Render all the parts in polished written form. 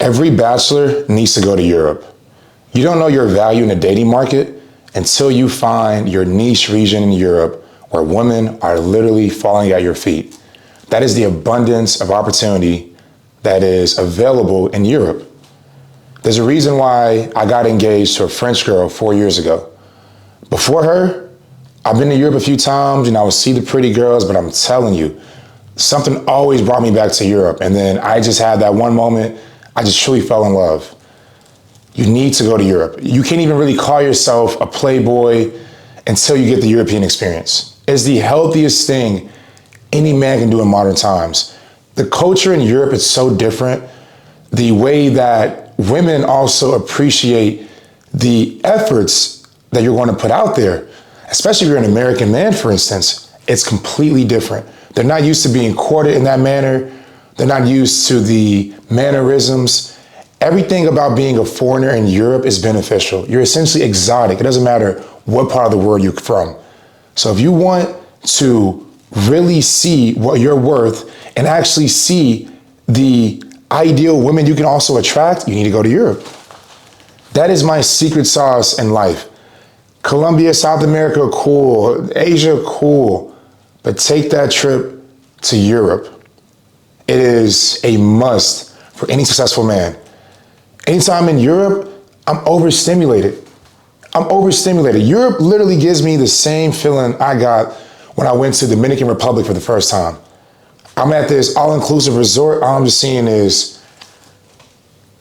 Every bachelor needs to go to Europe. You don't know your value in the dating market until you find your niche region in Europe where women are literally falling at your feet. That is the abundance of opportunity that is available in Europe. There's a reason why I got engaged to a French girl 4 years ago. Before her, I've been to Europe a few times and I would see the pretty girls, but I'm telling you, something always brought me back to Europe. And then I just had that one moment, I just truly fell in love. You need to go to Europe. You can't even really call yourself a playboy until you get the European experience. It's the healthiest thing any man can do in modern times. The culture in Europe is so different. The way that women also appreciate the efforts that you're going to put out there, especially if you're an American man, for instance, it's completely different. They're not used to being courted in that manner. They're not used to the mannerisms. Everything about being a foreigner in Europe is beneficial. You're essentially exotic. It doesn't matter what part of the world you're from. So if you want to really see what you're worth and actually see the ideal women you can also attract, you need to go to Europe. That is my secret sauce in life. Colombia, South America, cool. Asia, cool. But take that trip to Europe. It is a must for any successful man. Anytime in Europe, I'm overstimulated. Europe literally gives me the same feeling I got when I went to the Dominican Republic for the first time. I'm at this all-inclusive resort. All I'm just seeing is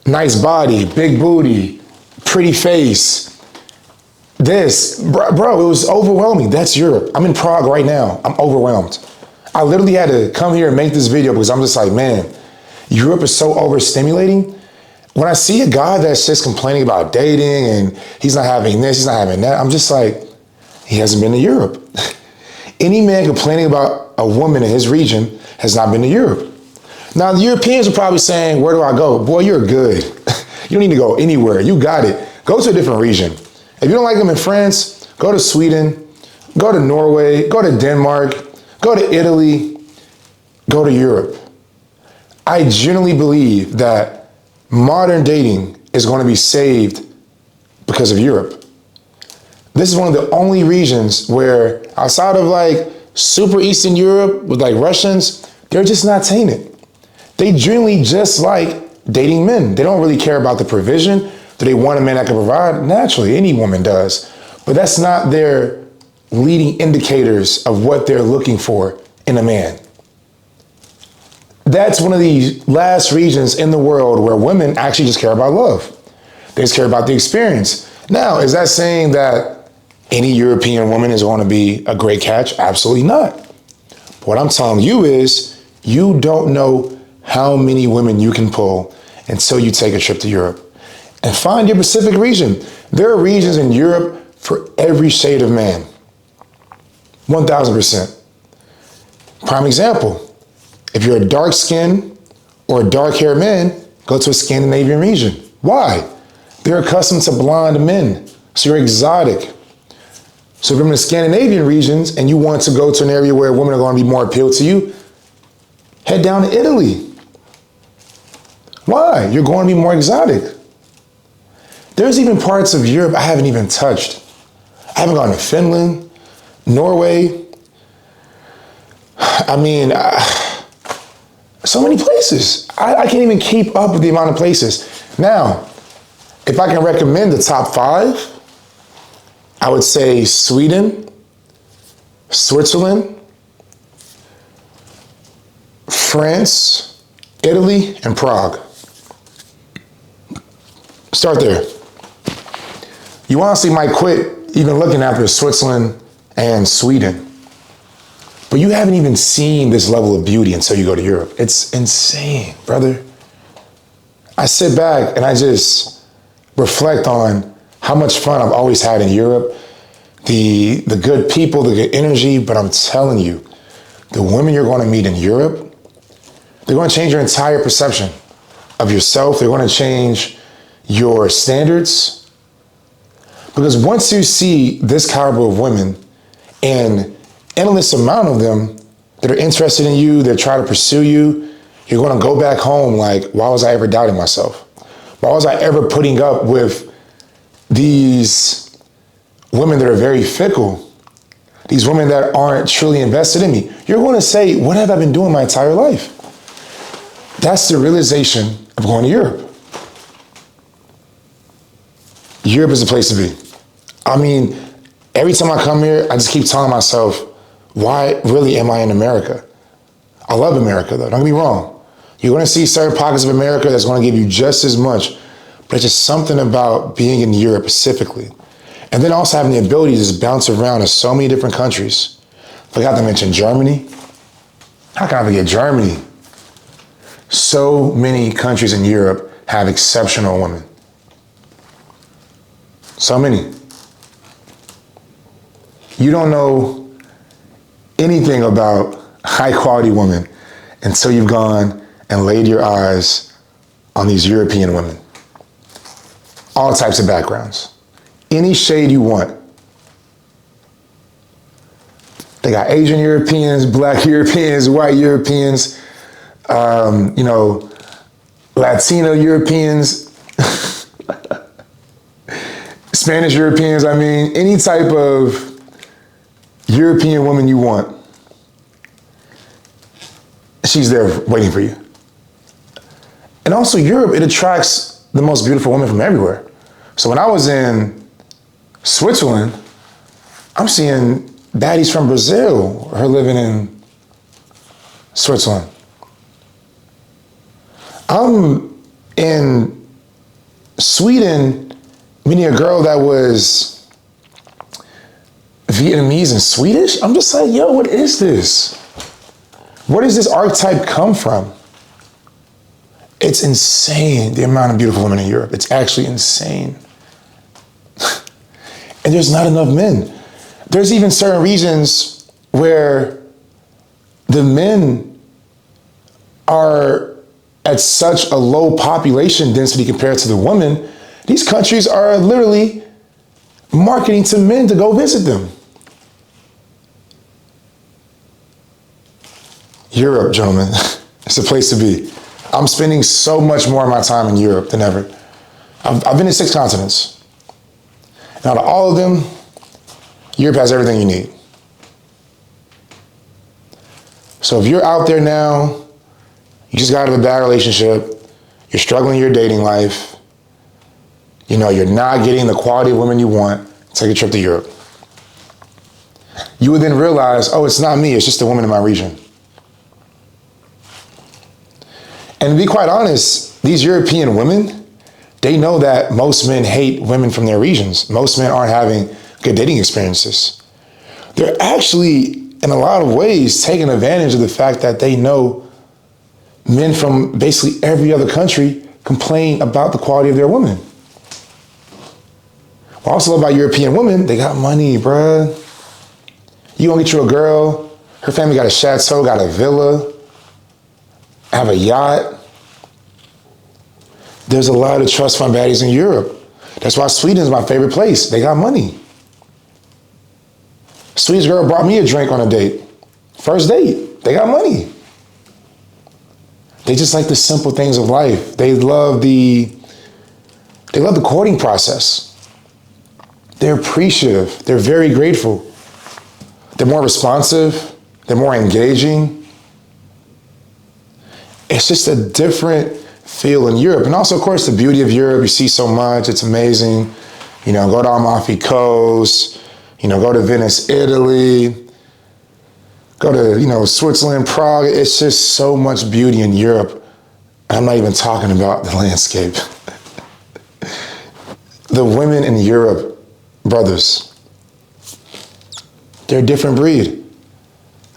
nice body, big booty, pretty face. Bro, it was overwhelming. That's Europe. I'm in Prague right now. I'm overwhelmed. I literally had to come here and make this video because I'm just like, man, Europe is so overstimulating. When I see a guy that's just complaining about dating and he's not having this, he's not having that, I'm just like, he hasn't been to Europe. Any man complaining about a woman in his region has not been to Europe. Now, the Europeans are probably saying, where do I go? Boy, you're good. You don't need to go anywhere. You got it. Go to a different region. If you don't like them in France, go to Sweden, go to Norway, go to Denmark, go to Italy, go to Europe. I genuinely believe that modern dating is going to be saved because of Europe. This is one of the only regions where outside of like super Eastern Europe with like Russians, they're just not tainted. They genuinely just like dating men. They don't really care about the provision. Do they want a man that can provide? Naturally, any woman does. But that's not their leading indicators of what they're looking for in a man. That's one of the last regions in the world where women actually just care about love. They just care about the experience. Now, is that saying that any European woman is going to be a great catch? Absolutely not. But what I'm telling you is you don't know how many women you can pull until you take a trip to Europe. And find your Pacific region. There are regions in Europe for every shade of man. 1000%. Prime example. If you're a dark skin or a dark haired man, go to a Scandinavian region. Why? They're accustomed to blonde men. So you're exotic. So if you're in the Scandinavian regions and you want to go to an area where women are going to be more appealed to you, head down to Italy. Why? You're going to be more exotic. There's even parts of Europe I haven't even touched. I haven't gone to Finland, Norway. So many places. I can't even keep up with the amount of places. Now, if I can recommend the top 5, I would say Sweden, Switzerland, France, Italy, and Prague. Start there. You honestly might quit even looking after Switzerland and Sweden. But you haven't even seen this level of beauty until you go to Europe. It's insane, brother. I sit back and I just reflect on how much fun I've always had in Europe, the good people, the good energy, but I'm telling you, the women you're going to meet in Europe, they're going to change your entire perception of yourself. They're going to change your standards. Because once you see this caliber of women and endless amount of them that are interested in you, that try to pursue you, you're going to go back home like, why was I ever doubting myself? Why was I ever putting up with these women that are very fickle? These women that aren't truly invested in me? You're going to say, what have I been doing my entire life? That's the realization of going to Europe. Europe is the place to be. I mean, every time I come here, I just keep telling myself, why really am I in America? I love America, though. Don't get me wrong. You're going to see certain pockets of America that's going to give you just as much, but it's just something about being in Europe specifically. And then also having the ability to just bounce around in so many different countries. Forgot to mention Germany. How can I forget Germany? So many countries in Europe have exceptional women. So many. You don't know anything about high quality women until you've gone and laid your eyes on these European women. All types of backgrounds. Any shade you want. They got Asian Europeans, Black Europeans, white Europeans, Latino Europeans, Spanish Europeans, any type of European woman you want. She's there waiting for you. And also Europe, it attracts the most beautiful women from everywhere. So when I was in Switzerland, I'm seeing baddies from Brazil, her living in Switzerland. I'm in Sweden meeting a girl that was Vietnamese and Swedish. I'm just like, yo, what is this? Where does this archetype come from? It's insane, the amount of beautiful women in Europe. It's actually insane. And there's not enough men. There's even certain regions where the men are at such a low population density compared to the women. These countries are literally marketing to men to go visit them. Europe, gentlemen, it's a place to be. I'm spending so much more of my time in Europe than ever. I've been to 6 continents. And out of all of them, Europe has everything you need. So if you're out there now, you just got out of a bad relationship, you're struggling in your dating life, you're not getting the quality of women you want, take a trip to Europe. You would then realize, oh, it's not me, it's just the woman in my region. And to be quite honest, these European women, they know that most men hate women from their regions. Most men aren't having good dating experiences. They're actually, in a lot of ways, taking advantage of the fact that they know men from basically every other country complain about the quality of their women. What I also love about European women, they got money, bruh. You gonna get you a girl, her family got a chateau, got a villa, have a yacht. There's a lot of trust fund baddies in Europe. That's why Sweden is my favorite place. They got money. Swedish girl brought me a drink on a date. First date, they got money. They just like the simple things of life. They love the courting process. They're appreciative. They're very grateful. They're more responsive. They're more engaging. It's just a different feel in Europe. And also, of course, the beauty of Europe, you see so much, it's amazing. Go to Amalfi Coast, go to Venice, Italy, go to, Switzerland, Prague. It's just so much beauty in Europe. I'm not even talking about the landscape. The women in Europe, brothers, they're a different breed.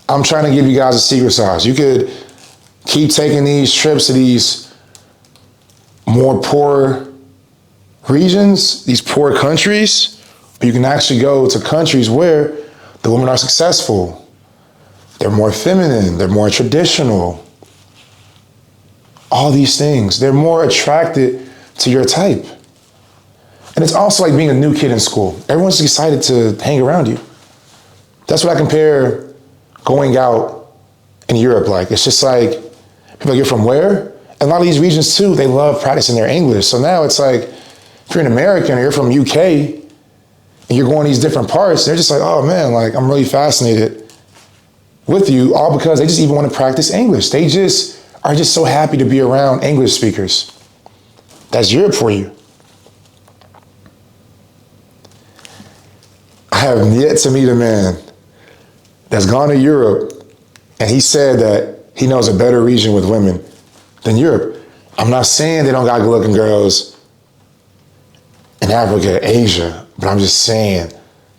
I'm trying to give you guys a secret sauce. You could keep taking these trips to these more poor regions, these poor countries, but you can actually go to countries where the women are successful. They're more feminine, they're more traditional. All these things, they're more attracted to your type. And it's also like being a new kid in school. Everyone's excited to hang around you. That's what I compare going out in Europe like. It's just like, people like, you're from where? And a lot of these regions too, they love practicing their English. So now it's like, if you're an American or you're from UK and you're going to these different parts, they're just like, oh man, like I'm really fascinated with you, all because they just even want to practice English. They just are just so happy to be around English speakers. That's Europe for you. I have yet to meet a man that's gone to Europe and he said that he knows a better region with women than Europe. I'm not saying they don't got good looking girls in Africa, Asia, but I'm just saying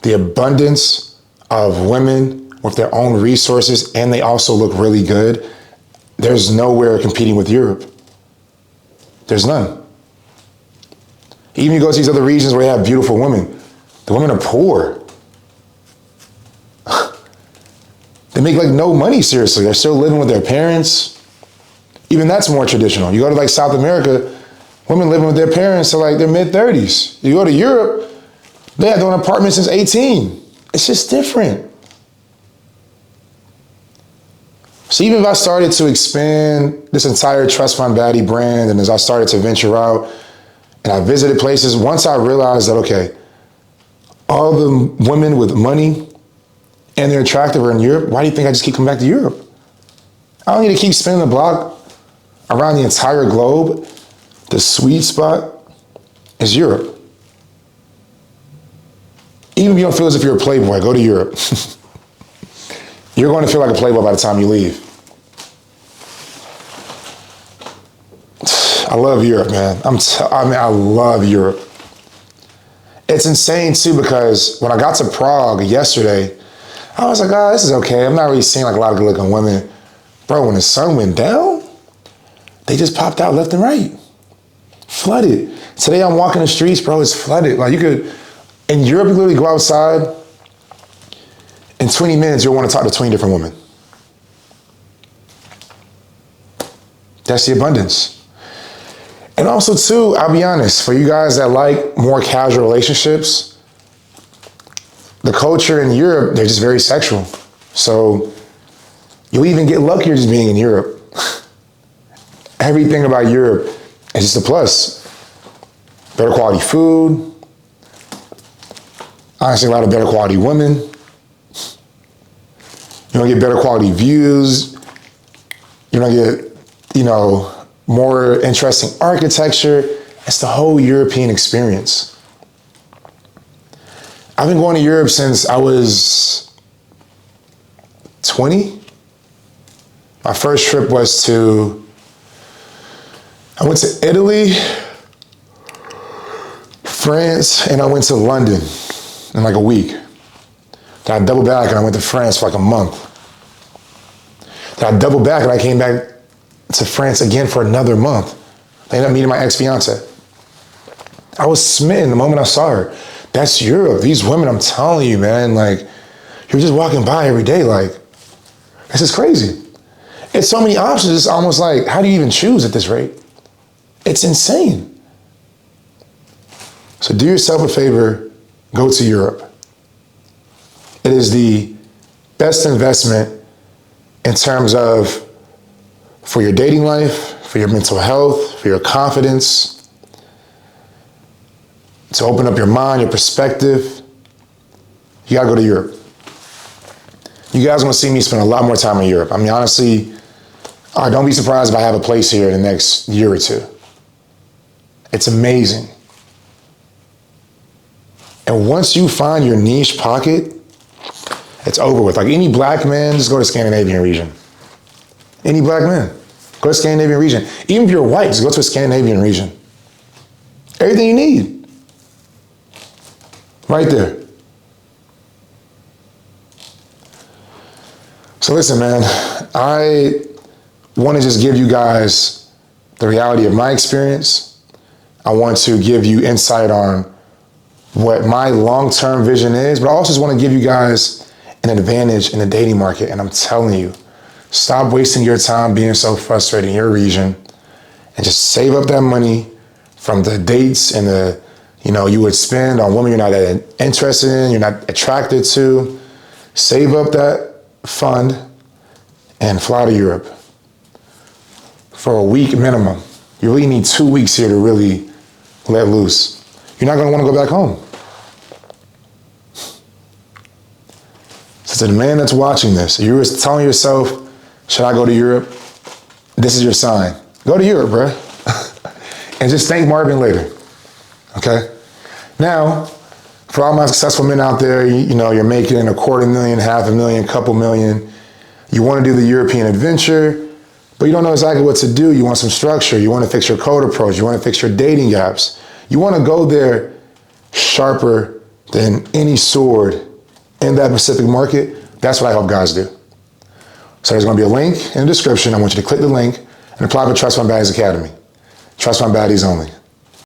the abundance of women with their own resources and they also look really good. There's nowhere competing with Europe. There's none. Even you go to these other regions where you have beautiful women, the women are poor. They make like no money, seriously. They're still living with their parents. Even that's more traditional. You go to like South America, women living with their parents till like their mid-30s. You go to Europe, they have their own apartment since 18. It's just different. So even if I started to expand this entire Trust Fund Baddie brand, and as I started to venture out, and I visited places, once I realized that, okay, all the women with money and they're attractive are in Europe, why do you think I just keep coming back to Europe? I don't need to keep spinning the block around the entire globe. The sweet spot is Europe. Even if you don't feel as if you're a playboy, go to Europe. You're going to feel like a playboy by the time you leave. I love Europe, man. I love Europe. It's insane too, because when I got to Prague yesterday, I was like, oh, this is okay. I'm not really seeing like a lot of good looking women. Bro, when the sun went down, they just popped out left and right. Flooded. Today I'm walking the streets, bro, it's flooded. Like you could, in Europe, you literally go outside, in 20 minutes, you'll want to talk to 20 different women. That's the abundance. And also too, I'll be honest, for you guys that like more casual relationships, the culture in Europe, they're just very sexual. So you'll even get luckier just being in Europe. Everything about Europe is just a plus. Better quality food. Honestly, a lot of better quality women. You don't get better quality views. You don't get, more interesting architecture. It's the whole European experience. I've been going to Europe since I was 20. My first trip was I went to Italy, France, and I went to London in like a week. Then I doubled back and I went to France for like a month. Then I doubled back and I came back to France again for another month. I ended up meeting my ex-fiance. I was smitten the moment I saw her. That's Europe. These women, I'm telling you, man, like, you're just walking by every day, like, this is crazy. It's so many options, it's almost like, how do you even choose at this rate? It's insane. So do yourself a favor, go to Europe. It is the best investment in terms of for your dating life, for your mental health, for your confidence, to open up your mind, your perspective. You gotta go to Europe. You guys are gonna see me spend a lot more time in Europe. I mean, honestly, don't be surprised if I have a place here in the next year or two. It's amazing. And once you find your niche pocket, it's over with. Like any black man, just go to Scandinavian region. Any black man, go to Scandinavian region. Even if you're white, just go to a Scandinavian region. Everything you need. Right there. So listen, man, I want to just give you guys the reality of my experience. I want to give you insight on what my long-term vision is, but I also just want to give you guys an advantage in the dating market. And I'm telling you, stop wasting your time being so frustrated in your region and just save up that money from the dates and the you would spend on women you're not interested in, you're not attracted to. Save up that fund and fly to Europe. for a week minimum. You really need 2 weeks here to really let loose. You're not going to want to go back home. So to the man that's watching this, you're telling yourself, should I go to Europe? This is your sign. Go to Europe, bro. And just thank Marvin later. Okay? Now, for all my successful men out there, you know, you're making $250,000, $500,000, couple million. You want to do the European adventure, but you don't know exactly what to do. You want some structure. You want to fix your code approach. You want to fix your dating gaps. You want to go there sharper than any sword in that specific market. That's what I help guys do. So there's going to be a link in the description. I want you to click the link and apply for Trust Fund Baddies Academy. Trust Fund Baddies only.